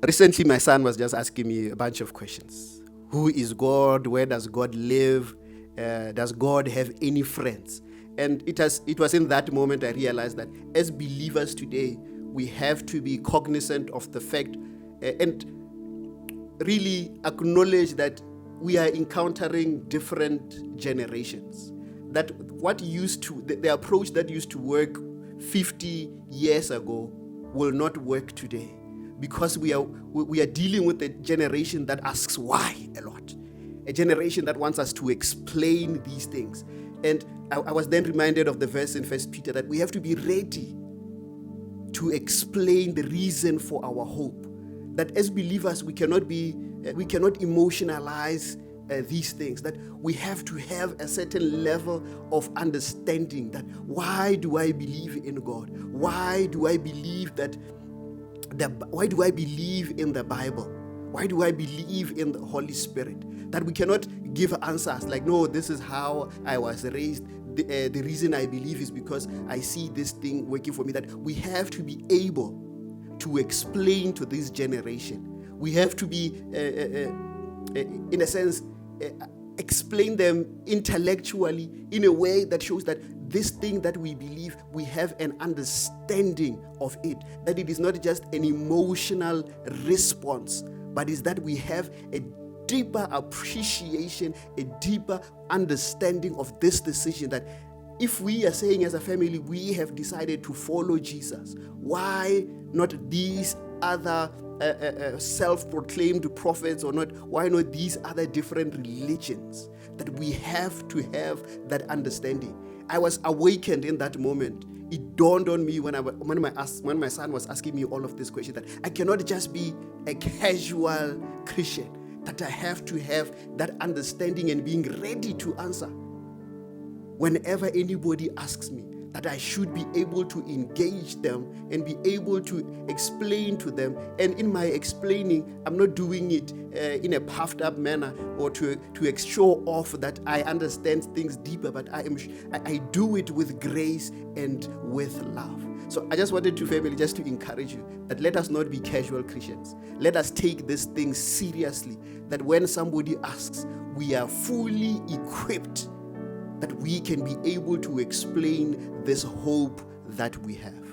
Recently, my son was just asking me a bunch of questions. Who is God? Where does God live? Does God have any friends? And it was in that moment I realized that as believers today, we have to be cognizant of the fact and really acknowledge that we are encountering different generations. That what used to, the approach that used to work 50 years ago will not work today, because we are dealing with a generation that asks why a lot, a generation that wants us to explain these things. And I was then reminded of the verse in First Peter that we have to be ready to explain the reason for our hope. That as believers we cannot emotionalize these things. That we have to have a certain level of understanding. That why do I believe in God? Why do I believe that? Why do I believe in the Bible? Why do I believe in the Holy Spirit? That we cannot give answers like, no, this is how I was raised. The reason I believe is because I see this thing working for me. That we have to be able to explain to this generation. We have to be, in a sense, explain them intellectually in a way that shows that this thing that we believe, we have an understanding of it. That it is not just an emotional response, but is that we have a deeper appreciation, a deeper understanding of this decision. That if we are saying as a family, we have decided to follow Jesus, why not these other self-proclaimed prophets, or not, why not these other different religions? That we have to have that understanding. I was awakened in that moment. It dawned on me when my son was asking me all of these questions, that I cannot just be a casual Christian, that I have to have that understanding and being ready to answer whenever anybody asks me. That I should be able to engage them and be able to explain to them. And in my explaining, I'm not doing it in a puffed up manner or to show off that I understand things deeper, but I do it with grace and with love. So I just wanted to, family, just to encourage you that let us not be casual Christians. Let us take this thing seriously, that when somebody asks, we are fully equipped, that we can be able to explain this hope that we have.